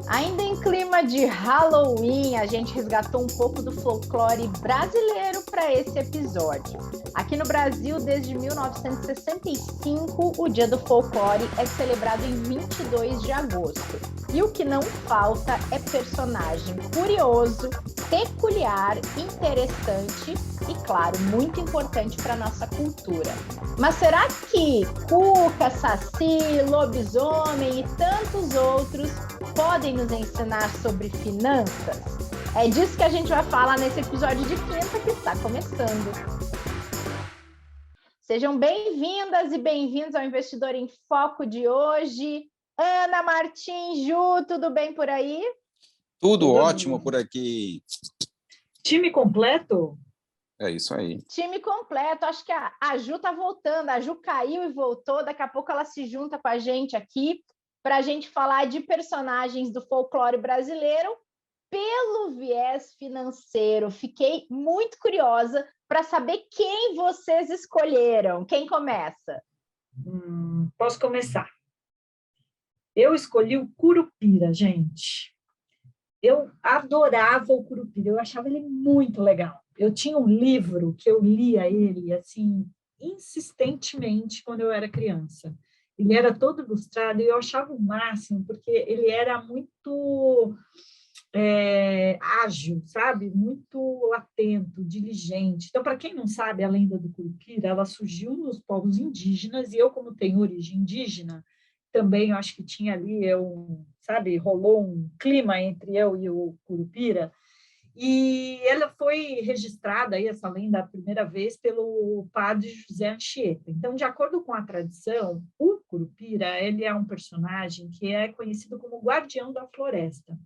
Ainda em clima de Halloween, a gente resgatou um pouco do folclore brasileiro para esse episódio. Aqui no Brasil, desde 1965, o Dia do Folclore é celebrado em 22 de agosto. E o que não falta é personagem curioso, peculiar, interessante e, claro, muito importante para a nossa cultura. Mas será que Cuca, Saci, lobisomem e tantos outros podem nos ensinar sobre finanças? É disso que a gente vai falar nesse episódio de quinta que está começando. Sejam bem-vindas e bem-vindos ao Investidor em Foco de hoje. Ana Martins, Ju, tudo bem por aí? Tudo ótimo por aqui. Time completo? É isso aí. Time completo. Acho que a Ju está voltando. A Ju caiu e voltou. Daqui a pouco ela se junta com a gente aqui para a gente falar de personagens do folclore brasileiro pelo viés financeiro. Fiquei muito curiosa para saber quem vocês escolheram. Quem começa? Posso começar. Eu escolhi o Curupira, gente. Eu adorava o Curupira, eu achava ele muito legal. Eu tinha um livro que eu lia ele, assim, insistentemente quando eu era criança. Ele era todo ilustrado e eu achava o máximo, porque ele era muito ágil, sabe? Muito atento, diligente. Então, para quem não sabe, a lenda do Curupira, ela surgiu nos povos indígenas, e eu, como tenho origem indígena, também eu acho que tinha ali, sabe, rolou um clima entre eu e o Curupira, e ela foi registrada, aí, essa lenda, a primeira vez, pelo padre José Anchieta. Então, de acordo com a tradição, o Curupira, ele é um personagem que é conhecido como guardião da floresta.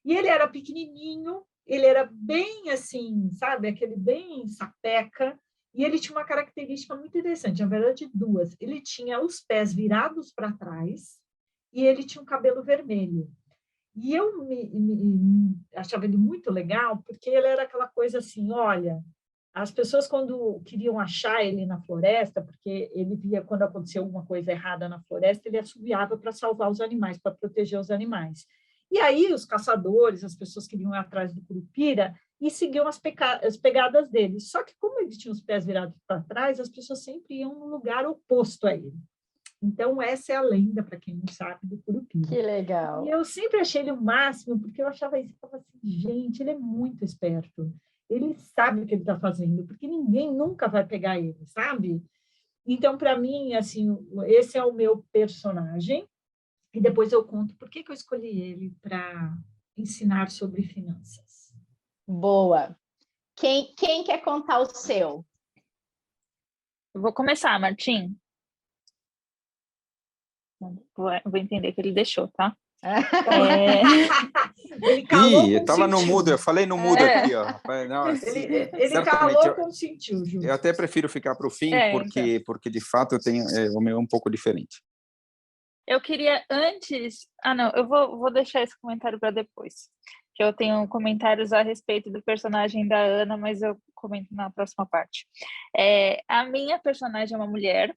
E ele era pequenininho, ele era bem assim, sabe, aquele bem sapeca, e ele tinha uma característica muito interessante, na verdade, duas. Ele tinha os pés virados para trás e ele tinha um cabelo vermelho. E eu achava ele muito legal, porque ele era aquela coisa assim, olha, as pessoas quando queriam achar ele na floresta, porque ele via quando acontecia alguma coisa errada na floresta, ele assoviava para salvar os animais, para proteger os animais. E aí os caçadores, as pessoas que iam atrás do Curupira e seguiam as pegadas dele. Só que como ele tinha os pés virados para trás, as pessoas sempre iam no lugar oposto a ele. Então, essa é a lenda, para quem não sabe, do Curupira. Que legal. E eu sempre achei ele o máximo, porque eu achava isso, eu falava assim, gente, ele é muito esperto. Ele sabe o que ele está fazendo, porque ninguém nunca vai pegar ele, sabe? Então, para mim, assim, esse é o meu personagem. E depois eu conto por que eu escolhi ele para ensinar sobre finanças. Boa. Quem quer contar o seu? Eu vou começar, Martim. Vou entender que ele deixou, tá? Ele calou. Eu estava no mudo, eu falei no mudo aqui, ó. Não, ele calou, consentiu, Ju. Eu até prefiro ficar para o fim, porque de fato eu tenho o meu é um pouco diferente. Eu queria antes... não, eu vou deixar esse comentário para depois, que eu tenho comentários a respeito do personagem da Ana, mas eu comento na próxima parte. A minha personagem é uma mulher,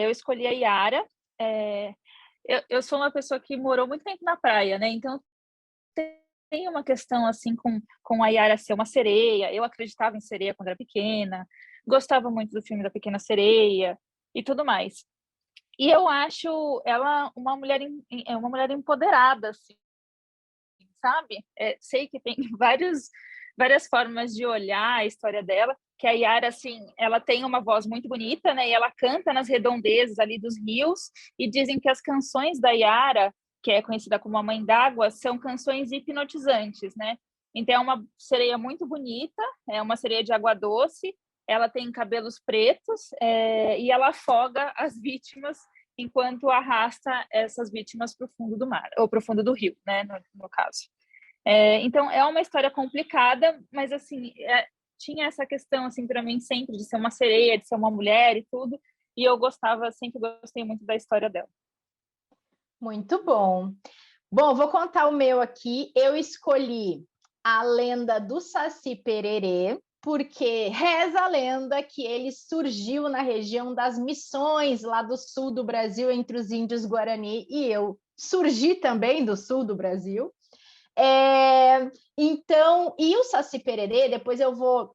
eu escolhi a Yara. Eu sou uma pessoa que morou muito tempo na praia, né? Então tem uma questão assim com a Yara ser uma sereia. Eu acreditava em sereia quando era pequena, gostava muito do filme da Pequena Sereia e tudo mais. E eu acho ela uma mulher empoderada, assim, sabe? Sei que tem várias formas de olhar a história dela, que a Yara, assim, ela tem uma voz muito bonita, né? E ela canta nas redondezas ali dos rios, e dizem que as canções da Yara, que é conhecida como a Mãe d'Água, são canções hipnotizantes, né? Então é uma sereia muito bonita, é uma sereia de água doce, ela tem cabelos pretos e ela afoga as vítimas enquanto arrasta essas vítimas para o fundo do mar, ou para o fundo do rio, né, no caso. Então, é uma história complicada, mas, assim, tinha essa questão, assim, para mim, sempre, de ser uma sereia, de ser uma mulher e tudo, e eu sempre gostei muito da história dela. Muito bom. Bom, vou contar o meu aqui. Eu escolhi a lenda do Saci Pererê, porque reza a lenda que ele surgiu na região das Missões, lá do sul do Brasil, entre os índios Guarani, e eu surgir também do sul do Brasil. Então, e o Saci Pererê, depois eu vou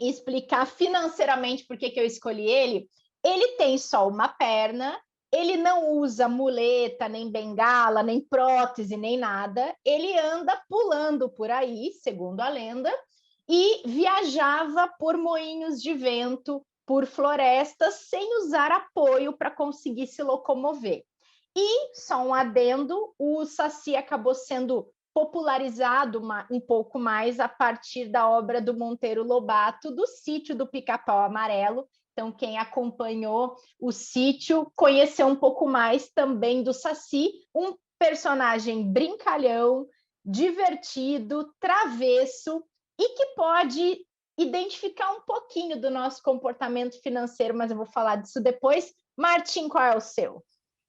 explicar financeiramente por que eu escolhi ele. Ele tem só uma perna, ele não usa muleta, nem bengala, nem prótese, nem nada. Ele anda pulando por aí, segundo a lenda, e viajava por moinhos de vento, por florestas, sem usar apoio para conseguir se locomover. E, só um adendo, o Saci acabou sendo popularizado um pouco mais a partir da obra do Monteiro Lobato, do Sítio do Pica-Pau Amarelo. Então, quem acompanhou o Sítio conheceu um pouco mais também do Saci, um personagem brincalhão, divertido, travesso e que pode identificar um pouquinho do nosso comportamento financeiro, mas eu vou falar disso depois. Martim, qual é o seu?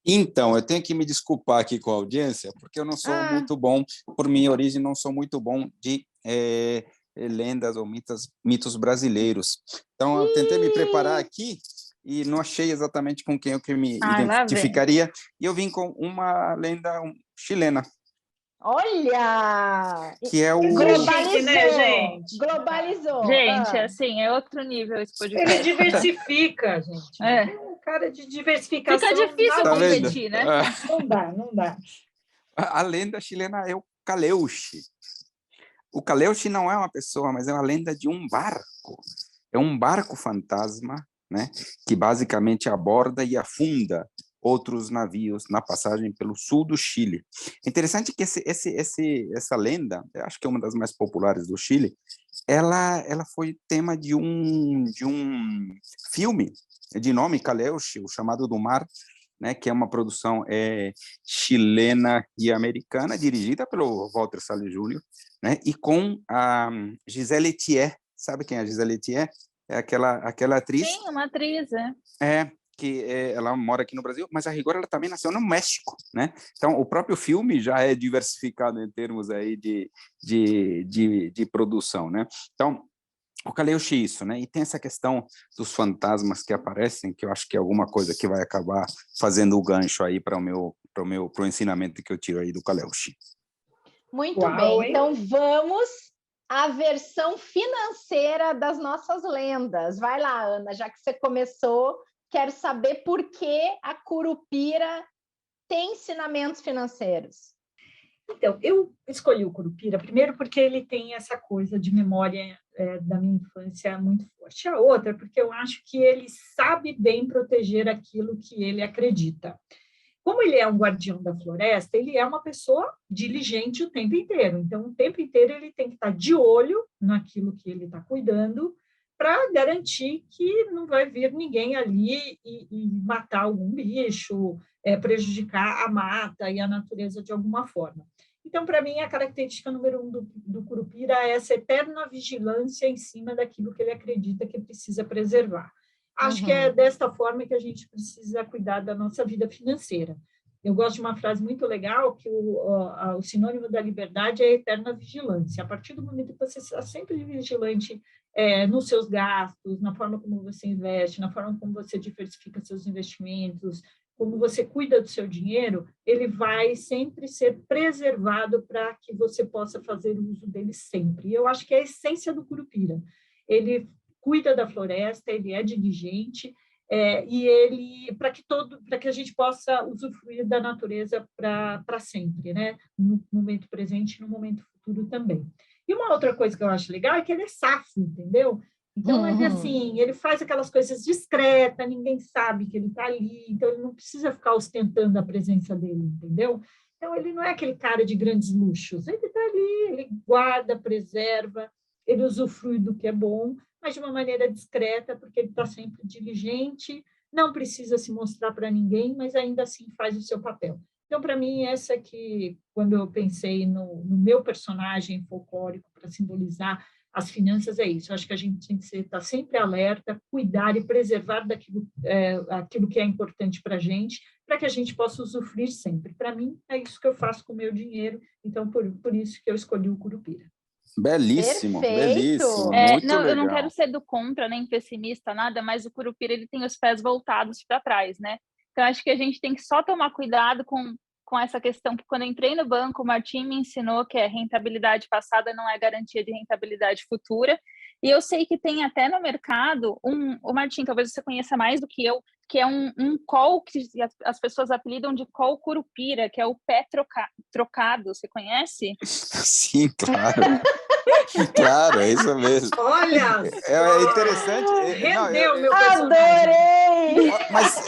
Então, eu tenho que me desculpar aqui com a audiência, porque eu não sou muito bom, por minha origem, não sou muito bom de lendas ou mitos brasileiros. Então, eu tentei me preparar aqui e não achei exatamente com quem eu me identificaria. E eu vim com uma lenda chilena. Olha! Que é o... Globalizou, né, gente? Globalizou. Gente, assim, é outro nível esse podcast. Ele diversifica, gente. É um cara de diversificação. Fica difícil competir, né? Não dá. A lenda chilena é o Caleuche. O Caleuche não é uma pessoa, mas é uma lenda de um barco. É um barco fantasma, né, que basicamente aborda e afunda outros navios na passagem pelo sul do Chile. Interessante que essa lenda, eu acho que é uma das mais populares do Chile, ela foi tema de um filme de nome Caleuche, O Chamado do Mar, né, que é uma produção chilena e americana, dirigida pelo Walter Salles Jr., né, e com a Gisele Thier. Sabe quem é a Gisele Thier? É aquela atriz. Sim, uma atriz, que ela mora aqui no Brasil, mas a rigor ela também nasceu no México, né? Então, o próprio filme já é diversificado em termos aí de produção, né? Então, o Caleuche isso, né? E tem essa questão dos fantasmas que aparecem, que eu acho que é alguma coisa que vai acabar fazendo o gancho aí para o ensinamento que eu tiro aí do Caleuche. Muito bem, então vamos à versão financeira das nossas lendas. Vai lá, Ana, já que você começou, quero saber por que a Curupira tem ensinamentos financeiros. Então, eu escolhi o Curupira, primeiro porque ele tem essa coisa de memória da minha infância muito forte. A outra, porque eu acho que ele sabe bem proteger aquilo que ele acredita. Como ele é um guardião da floresta, ele é uma pessoa diligente o tempo inteiro. Então, o tempo inteiro ele tem que estar de olho naquilo que ele está cuidando, para garantir que não vai vir ninguém ali e matar algum bicho, prejudicar a mata e a natureza de alguma forma. Então, para mim, a característica número 1 do Curupira é essa eterna vigilância em cima daquilo que ele acredita que precisa preservar. Acho que é desta forma que a gente precisa cuidar da nossa vida financeira. Eu gosto de uma frase muito legal, que o sinônimo da liberdade é a eterna vigilância. A partir do momento que você está sempre vigilante nos seus gastos, na forma como você investe, na forma como você diversifica seus investimentos, como você cuida do seu dinheiro, ele vai sempre ser preservado para que você possa fazer uso dele sempre. E eu acho que é a essência do Curupira. Ele cuida da floresta, ele é diligente, e ele para que a gente possa usufruir da natureza para sempre, né? No momento presente e no momento futuro também. E uma outra coisa que eu acho legal é que ele é safo, entendeu? Então, ele faz aquelas coisas discretas, ninguém sabe que ele está ali, então ele não precisa ficar ostentando a presença dele, entendeu? Então, ele não é aquele cara de grandes luxos, ele está ali, ele guarda, preserva, ele usufrui do que é bom, mas de uma maneira discreta, porque ele está sempre diligente, não precisa se mostrar para ninguém, mas ainda assim faz o seu papel. Então, para mim, essa que, quando eu pensei no meu personagem folclórico para simbolizar as finanças, é isso. Eu acho que a gente tem que estar sempre alerta, cuidar e preservar aquilo que é importante para que a gente possa usufruir sempre. Para mim, é isso que eu faço com o meu dinheiro, então, por isso que eu escolhi o Curupira. Belíssimo, Perfeito. belíssimo, muito legal. Eu não quero ser do contra, nem pessimista, nada, mas o Curupira ele tem os pés voltados para trás, né? Então, acho que a gente tem que só tomar cuidado com com essa questão que quando eu entrei no banco, o Martim me ensinou que a rentabilidade passada não é garantia de rentabilidade futura. E eu sei que tem até no mercado o Martim, talvez você conheça mais do que eu, que é um call que as pessoas apelidam de call curupira, que é o pé trocado. Você conhece? Sim, claro. Claro, é isso mesmo. Olha, É interessante. rendeu meu personagem. Adorei! Mas,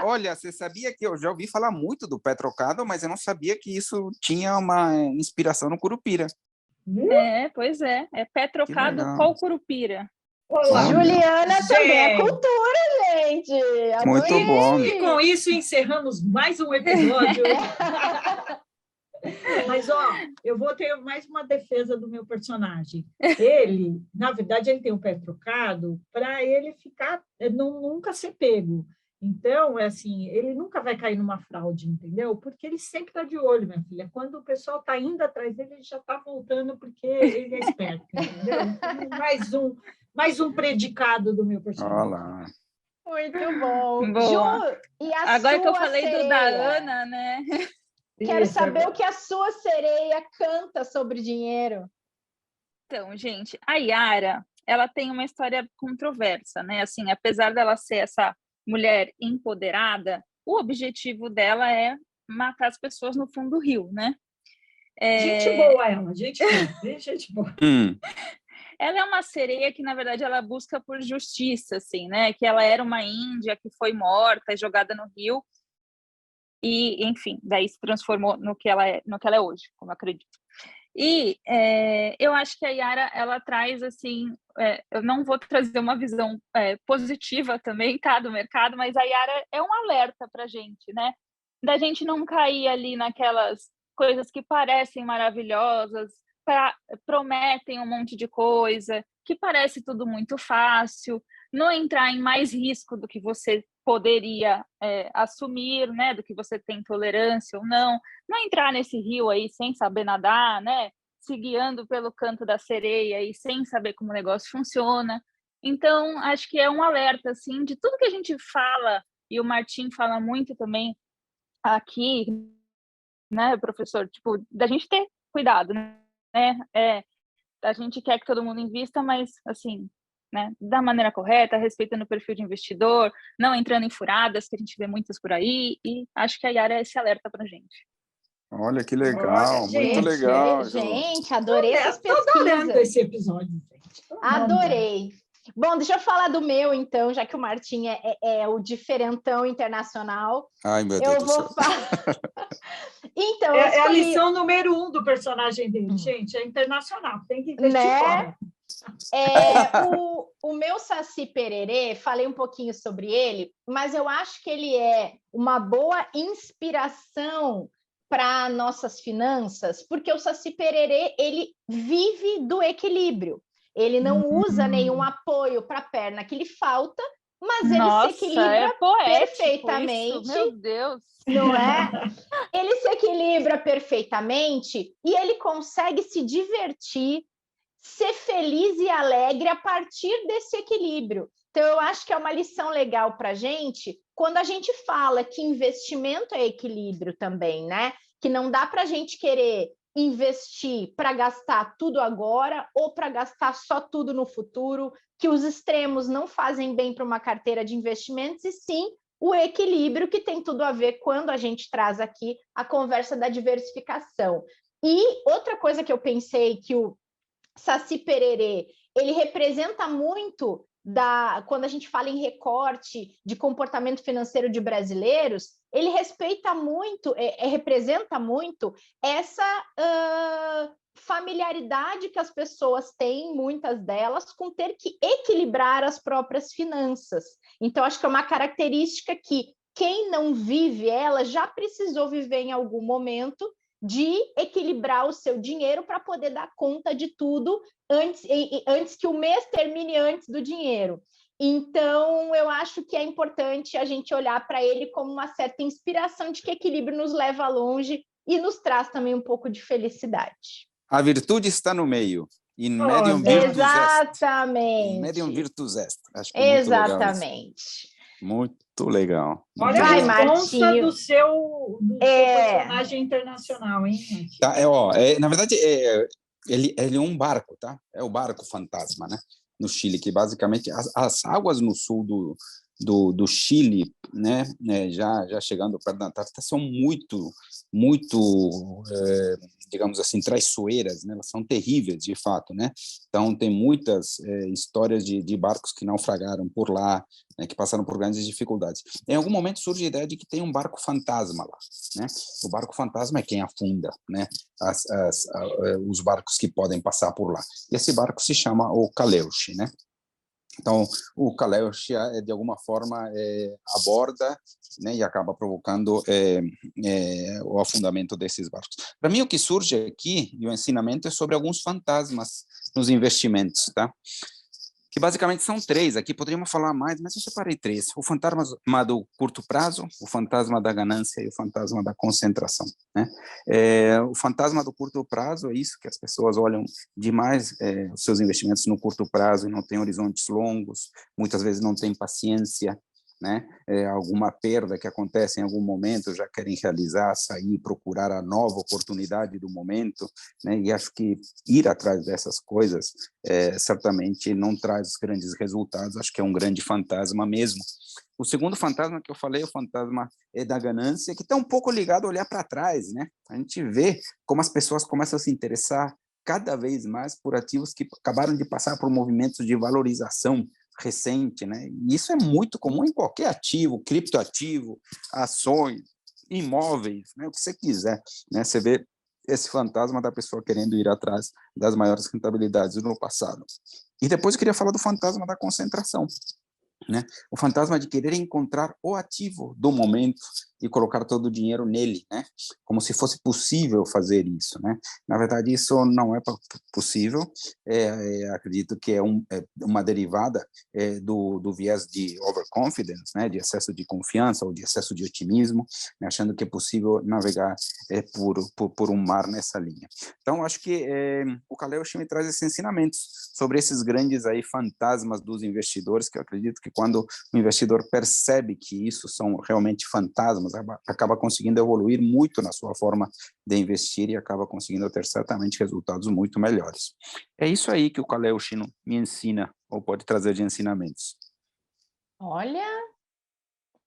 olha, você sabia que eu já ouvi falar muito do pé trocado, mas eu não sabia que isso tinha uma inspiração no Curupira. Pois é. É pé trocado, legal. call curupira. Olá. Juliana também é Gente. cultura, gente! Muito Adorei! bom. E com isso encerramos mais um episódio. Mas, ó, eu vou ter mais uma defesa do meu personagem. Ele, na verdade, ele tem o pé trocado para ele ficar, nunca ser pego. Então, é assim, ele nunca vai cair numa fraude, entendeu? Porque ele sempre está de olho, minha filha. Quando o pessoal está indo atrás dele, ele já está voltando porque ele é esperto, entendeu? Então, mais um predicado do meu personagem. Olá. Muito bom. Boa. Ju, e a Agora sua que eu falei sereia? do da Ana, né? Quero Isso, saber agora. o que a sua sereia canta sobre dinheiro. Então, gente, a Yara, ela tem uma história controversa, né? Assim, apesar dela ser essa mulher empoderada, o objetivo dela é matar as pessoas no fundo do rio, né? Gente boa ela, gente boa. Ela é uma sereia que, na verdade, ela busca por justiça, assim, né? Que ela era uma índia que foi morta e jogada no rio. E, enfim, daí se transformou no que ela é hoje, como eu acredito. E eu acho que a Yara, ela traz, assim, eu não vou trazer uma visão positiva também, tá, do mercado, mas a Yara é um alerta para a gente, né? Da gente não cair ali naquelas coisas que parecem maravilhosas, prometem um monte de coisa, que parece tudo muito fácil, não entrar em mais risco do que você poderia assumir, né, do que você tem tolerância ou não entrar nesse rio aí sem saber nadar, né, se guiando pelo canto da sereia e sem saber como o negócio funciona. Então, acho que é um alerta, assim, de tudo que a gente fala, e o Martim fala muito também aqui, né, professor, tipo, da gente ter cuidado, né, a gente quer que todo mundo invista, mas, assim, né, da maneira correta, respeitando o perfil de investidor, não entrando em furadas, que a gente vê muitas por aí, e acho que a Yara é esse alerta para a gente. Olha que legal, Olha, muito gente, legal. Gente, adorei essas Estou adorando pesquisas. esse episódio, gente. Adorei. Bom, deixa eu falar do meu, então, já que o Martim é o diferentão internacional. Ai, meu Deus do céu. Então, é a lição número 1 do personagem dele, gente, é internacional, tem que investir fora. O meu Saci Pererê, falei um pouquinho sobre ele, mas eu acho que ele é uma boa inspiração para nossas finanças, porque o Saci Pererê, ele vive do equilíbrio. Ele não usa nenhum apoio para a perna que lhe falta, mas ele se equilibra perfeitamente. Isso, meu Deus! Não é? Ele se equilibra perfeitamente e ele consegue se divertir, ser feliz e alegre a partir desse equilíbrio. Então, eu acho que é uma lição legal para a gente quando a gente fala que investimento é equilíbrio também, né? Que não dá para a gente querer investir para gastar tudo agora ou para gastar só tudo no futuro, que os extremos não fazem bem para uma carteira de investimentos, e sim o equilíbrio, que tem tudo a ver quando a gente traz aqui a conversa da diversificação. E outra coisa que eu pensei que o Saci Pererê, ele representa muito quando a gente fala em recorte de comportamento financeiro de brasileiros, ele representa muito essa familiaridade que as pessoas têm, muitas delas, com ter que equilibrar as próprias finanças. Então, acho que é uma característica que quem não vive ela já precisou viver em algum momento, de equilibrar o seu dinheiro para poder dar conta de tudo antes que o mês termine antes do dinheiro. Então, eu acho que é importante a gente olhar para ele como uma certa inspiração de que equilíbrio nos leva longe e nos traz também um pouco de felicidade. A virtude está no meio. In medium virtus est. Exatamente. In medium virtus est. Acho que exatamente. Muito legal. Olha Vai, a responsa Martinho. do seu personagem internacional, hein, Martinho? Tá, na verdade, ele é um barco, tá? É o barco fantasma, né? No Chile, que basicamente as águas no sul do Chile, né? Já chegando perto da Antártida, são muito, digamos assim, traiçoeiras, né? Elas são terríveis, de fato, né? Então, tem muitas histórias de barcos que naufragaram por lá, né? Que passaram por grandes dificuldades. Em algum momento surge a ideia de que tem um barco fantasma lá, né? O barco fantasma é quem afunda, né? Os barcos que podem passar por lá. E esse barco se chama o Caleuche, né? Então, o Caleuche, de alguma forma, aborda, né, e acaba provocando o afundamento desses barcos. Para mim, o que surge aqui, e o ensinamento, é sobre alguns fantasmas nos investimentos, tá? Que basicamente são 3, aqui poderíamos falar mais, mas eu separei 3. O fantasma do curto prazo, o fantasma da ganância e o fantasma da concentração, né? O fantasma do curto prazo é isso, que as pessoas olham demais os seus investimentos no curto prazo e não têm horizontes longos, muitas vezes não têm paciência, né? Alguma perda que acontece em algum momento, já querem realizar, sair, procurar a nova oportunidade do momento, né? E acho que ir atrás dessas coisas certamente não traz grandes resultados, acho que é um grande fantasma mesmo. O segundo fantasma que eu falei, o fantasma da ganância, que está um pouco ligado a olhar para trás, né? A gente vê como as pessoas começam a se interessar cada vez mais por ativos que acabaram de passar por movimentos de valorização recente, né? E isso é muito comum em qualquer ativo, criptoativo, ações, imóveis, né? O que você quiser, né? Você vê esse fantasma da pessoa querendo ir atrás das maiores rentabilidades no passado. E depois eu queria falar do fantasma da concentração, né? O fantasma de querer encontrar o ativo do momento e colocar todo o dinheiro nele, né? Como se fosse possível fazer isso, né? Na verdade, isso não é possível. Acredito que é uma derivada do viés de overconfidence, né? De excesso de confiança ou de excesso de otimismo, né? Achando que é possível navegar por um mar nessa linha. Então, acho que o Caleuche me traz esses ensinamentos sobre esses grandes aí fantasmas dos investidores, que eu acredito que quando o investidor percebe que isso são realmente fantasmas, acaba conseguindo evoluir muito na sua forma de investir e acaba conseguindo ter certamente resultados muito melhores. É isso aí que o Caleuche me ensina, ou pode trazer de ensinamentos. Olha,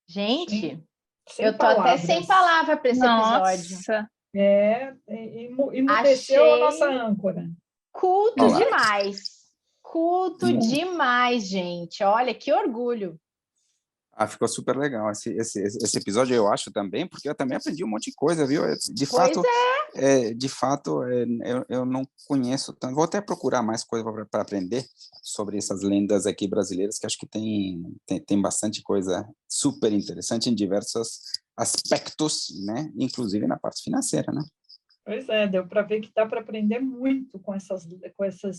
gente, Sem eu tô palavras. até sem palavra para esse episódio. Nossa, Emudeceu a Achei nossa âncora. culto Olá. demais. Culto demais, gente. Olha, que orgulho. Ficou super legal esse episódio, eu acho também, porque eu também aprendi um monte de coisa, viu? De fato, eu não conheço tanto. Vou até procurar mais coisa para aprender sobre essas lendas aqui brasileiras, que acho que tem bastante coisa super interessante em diversos aspectos, né? Inclusive na parte financeira, né? Pois é, deu para ver que dá para aprender muito com essas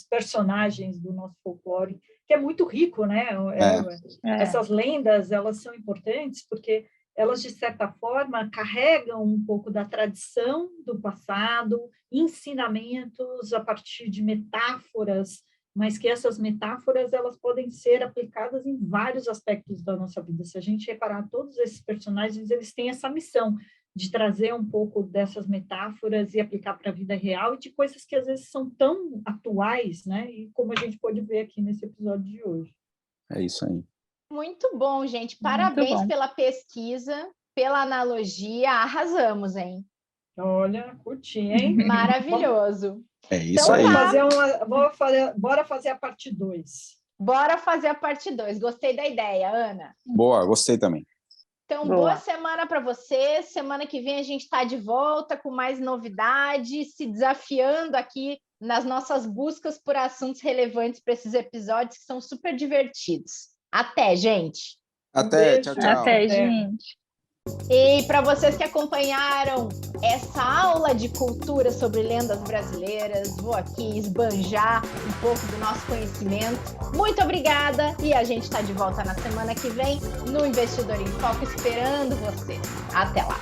personagens do nosso folclore, que é muito rico, né? Essas lendas, elas são importantes porque elas, de certa forma, carregam um pouco da tradição do passado, ensinamentos a partir de metáforas, mas que essas metáforas elas podem ser aplicadas em vários aspectos da nossa vida. Se a gente reparar, todos esses personagens, eles têm essa missão de trazer um pouco dessas metáforas e aplicar para a vida real e de coisas que às vezes são tão atuais, né? E como a gente pode ver aqui nesse episódio de hoje. É isso aí. Muito bom, gente. Parabéns pela pesquisa, pela analogia. Arrasamos, hein? Olha, curti, hein? Maravilhoso. É isso Então, aí. Bora fazer a parte 2. Bora fazer a parte 2. Gostei da ideia, Ana. Boa, gostei também. Então, boa semana para você. Semana que vem a gente está de volta com mais novidades, se desafiando aqui nas nossas buscas por assuntos relevantes para esses episódios que são super divertidos. Até, gente! Até, tchau, tchau. Até, gente! E para vocês que acompanharam essa aula de cultura sobre lendas brasileiras, vou aqui esbanjar um pouco do nosso conhecimento. Muito obrigada e a gente está de volta na semana que vem no Investidor em Foco esperando você. Até lá!